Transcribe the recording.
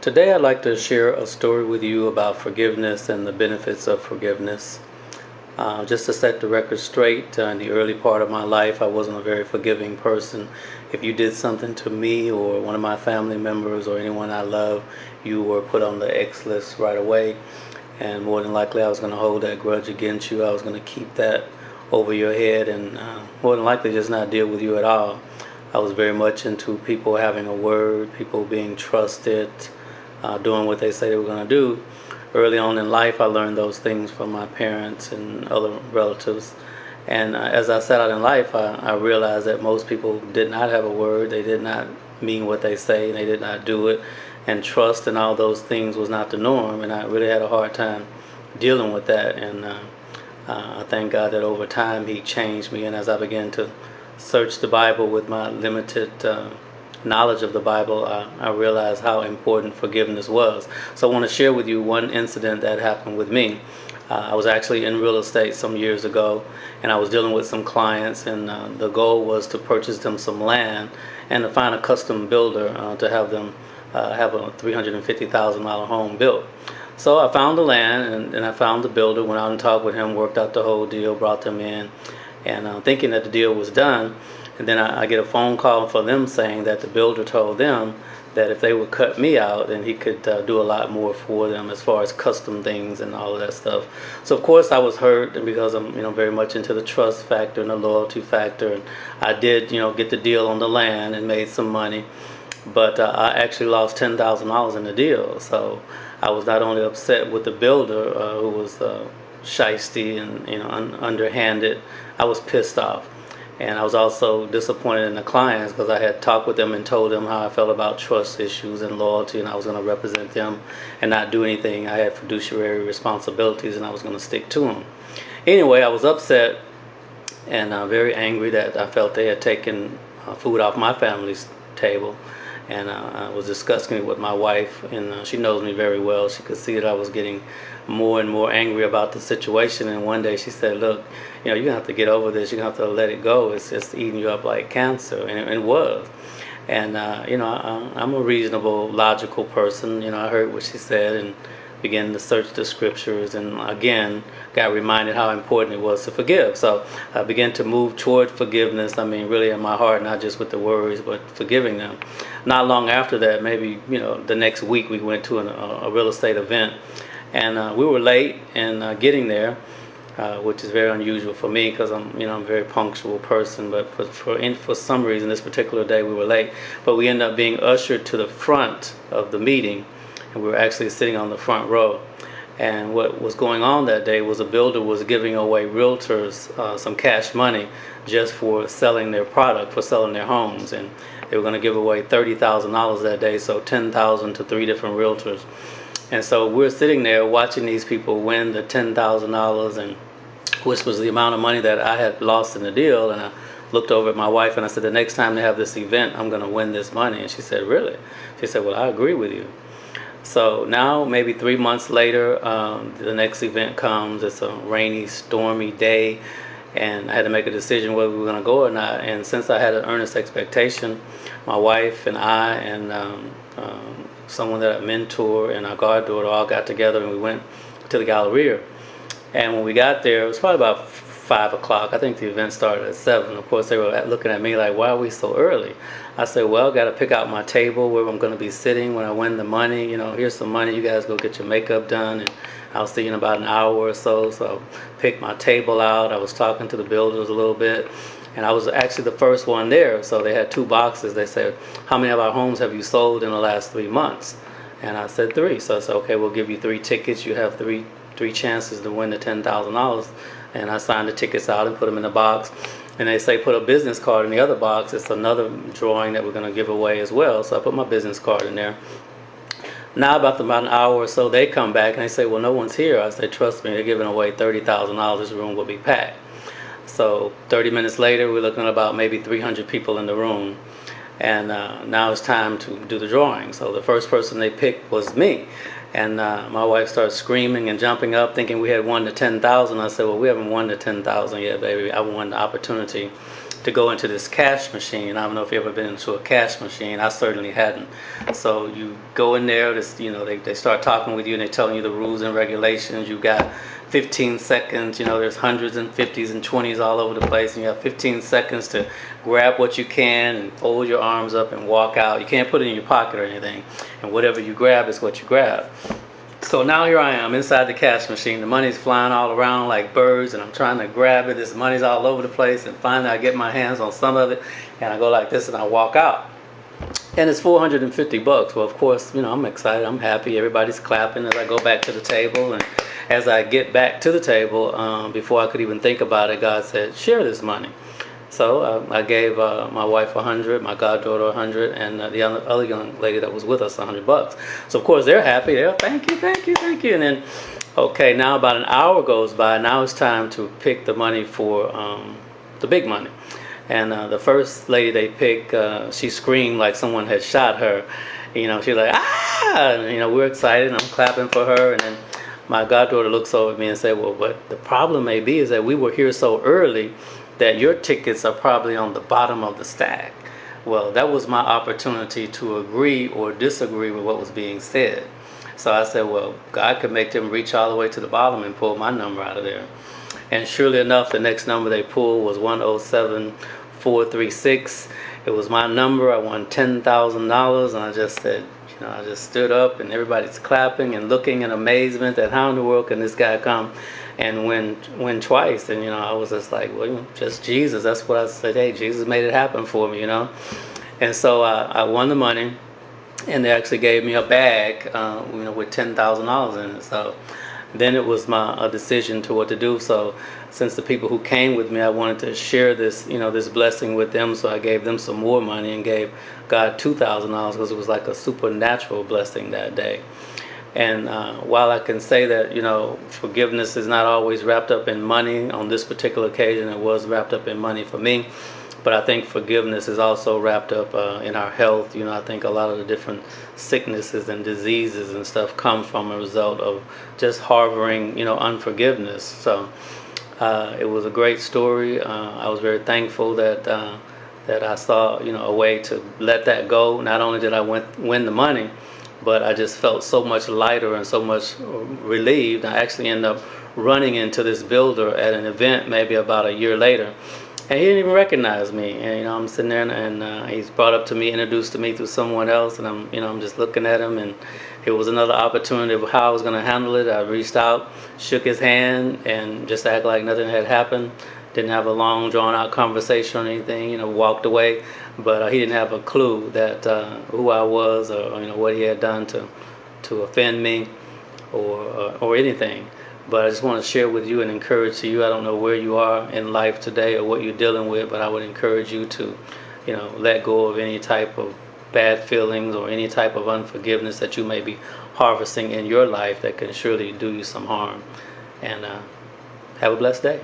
Today, I'd like to share a story with you about forgiveness and the benefits of forgiveness. Just to set the record straight, in the early part of my life, I wasn't a very forgiving person. If you did something to me or one of my family members or anyone I love, you were put on the X list right away. And more than likely, I was going to hold that grudge against you. I was going to keep that over your head and more than likely just not deal with you at all. I was very much into people having a word, people being trusted, doing what they say they were going to do. Early on in life, I learned those things from my parents and other relatives. And as I sat out in life, I realized that most people did not have a word. They did not mean what they say. They did not do it. And trust and all those things was not the norm. And I really had a hard time dealing with that. And I thank God that over time He changed me. And as I began to search the Bible with my limited knowledge of the Bible, I realized how important forgiveness was. So I want to share with you one incident that happened with me. I was actually in real estate some years ago, and I was dealing with some clients, and the goal was to purchase them some land and to find a custom builder to have them have a $350,000 home built. So I found the land and I found the builder, went out and talked with him, worked out the whole deal, brought them in, and thinking that the deal was done. And then I get a phone call from them saying that the builder told them that if they would cut me out, then he could do a lot more for them as far as custom things and all of that stuff. So of course I was hurt, and because I'm very much into the trust factor and the loyalty factor, and I did get the deal on the land and made some money, but I actually lost $10,000 in the deal. So I was not only upset with the builder who was shisty and underhanded. I was pissed off. And I was also disappointed in the clients because I had talked with them and told them how I felt about trust issues and loyalty, and I was going to represent them and not do anything. I had fiduciary responsibilities, and I was going to stick to them. Anyway, I was upset and very angry that I felt they had taken food off my family's table. And I was discussing it with my wife, and she knows me very well. She could see that I was getting more and more angry about the situation. And one day she said, "Look, you're gonna have to get over this. You're gonna have to let it go. It's just eating you up like cancer," and it was. And I'm a reasonable, logical person. I heard what she said and began to search the scriptures, and again got reminded how important it was to forgive. So I began to move toward forgiveness. I mean, really in my heart, not just with the words, but forgiving them. Not long after that, maybe the next week, we went to a real estate event, and we were late in getting there. Which is very unusual for me because I'm a very punctual person. But for some reason, this particular day we were late. But we ended up being ushered to the front of the meeting, and we were actually sitting on the front row. And what was going on that day was a builder was giving away realtors some cash money just for selling their product, for selling their homes, and they were going to give away $30,000 that day, so $10,000 to three different realtors. And so we're sitting there watching these people win the $10,000, and which was the amount of money that I had lost in the deal. And I looked over at my wife and I said, the next time they have this event, I'm going to win this money. And she said, really? She said, well, I agree with you. So now, maybe 3 months later, the next event comes. It's a rainy, stormy day, and I had to make a decision whether we were going to go or not. And since I had an earnest expectation, my wife and I and someone that I mentor and our goddaughter all got together and we went to the Galleria. And when we got there, it was probably about 5 o'clock. I think the event started at 7. Of course, they were looking at me like, why are we so early? I said, well, got to pick out my table where I'm going to be sitting when I win the money. Here's some money. You guys go get your makeup done. And I was thinking about an hour or so. So I picked my table out. I was talking to the builders a little bit. And I was actually the first one there. So they had 2 boxes. They said, how many of our homes have you sold in the last 3 months? And I said 3. So I said, okay, we'll give you 3 tickets. You have three chances to win the $10,000. And I signed the tickets out and put them in the box. And they say put a business card in the other box. It's another drawing that we're going to give away as well. So I put my business card in there. Now about an hour or so, they come back and they say, well, no one's here. I say, trust me, they're giving away $30,000. This room will be packed. So 30 minutes later, we're looking at about maybe 300 people in the room. And now it's time to do the drawing. So the first person they picked was me. And my wife started screaming and jumping up, thinking we had won the $10,000. I said, well, we haven't won the $10,000 yet, baby. I won the opportunity to go into this cash machine. I don't know if you've ever been into a cash machine. I certainly hadn't. So you go in there, they start talking with you and they're telling you the rules and regulations. You got 15 seconds, there's hundreds and fifties and 20s all over the place, and you have 15 seconds to grab what you can and fold your arms up and walk out. You can't put it in your pocket or anything, and whatever you grab is what you grab. So now here I am inside the cash machine. The money's flying all around like birds, and I'm trying to grab it. This money's all over the place, and finally I get my hands on some of it, and I go like this, and I walk out. And it's $450. Well, of course, I'm excited. I'm happy. Everybody's clapping as I go back to the table. And as I get back to the table, before I could even think about it, God said, share this money. So I gave my wife 100, my goddaughter 100, and the other young lady that was with us $100. So of course they're happy. They're thank you, thank you, thank you. And then, okay, now about an hour goes by. Now it's time to pick the money for the big money. And the first lady they picked, she screamed like someone had shot her. She was like, ah! And, we're excited. And I'm clapping for her. And then my goddaughter looks over at me and said, well, what the problem may be is that we were here so early that your tickets are probably on the bottom of the stack. Well, that was my opportunity to agree or disagree with what was being said. So I said, well, God could make them reach all the way to the bottom and pull my number out of there. And surely enough, the next number they pulled was 107436. It was my number. I won $10,000, and I just said, I just stood up, and everybody's clapping and looking in amazement that how in the world can this guy come and win twice? And I was just like, well, just Jesus. That's what I said. Hey, Jesus made it happen for me, And so I won the money, and they actually gave me a bag, with $10,000 in it. So then it was my decision to what to do. So since the people who came with me, I wanted to share this, this blessing with them. So I gave them some more money and gave God $2,000 because it was like a supernatural blessing that day. And while I can say that, forgiveness is not always wrapped up in money, on this particular occasion it was wrapped up in money for me. But I think forgiveness is also wrapped up in our health. I think a lot of the different sicknesses and diseases and stuff come from a result of just harboring, unforgiveness. So it was a great story. I was very thankful that I saw, a way to let that go. Not only did I win the money, but I just felt so much lighter and so much relieved. I actually ended up running into this builder at an event maybe about a year later. And he didn't even recognize me. And, I'm sitting there, and he's brought up to me, introduced to me through someone else, and I'm just looking at him, and it was another opportunity of how I was going to handle it. I reached out, shook his hand, and just act like nothing had happened. Didn't have a long, drawn-out conversation or anything. Walked away, but he didn't have a clue that who I was or what he had done to offend me or anything. But I just want to share with you and encourage you. I don't know where you are in life today or what you're dealing with, but I would encourage you to, let go of any type of bad feelings or any type of unforgiveness that you may be harvesting in your life that can surely do you some harm. And have a blessed day.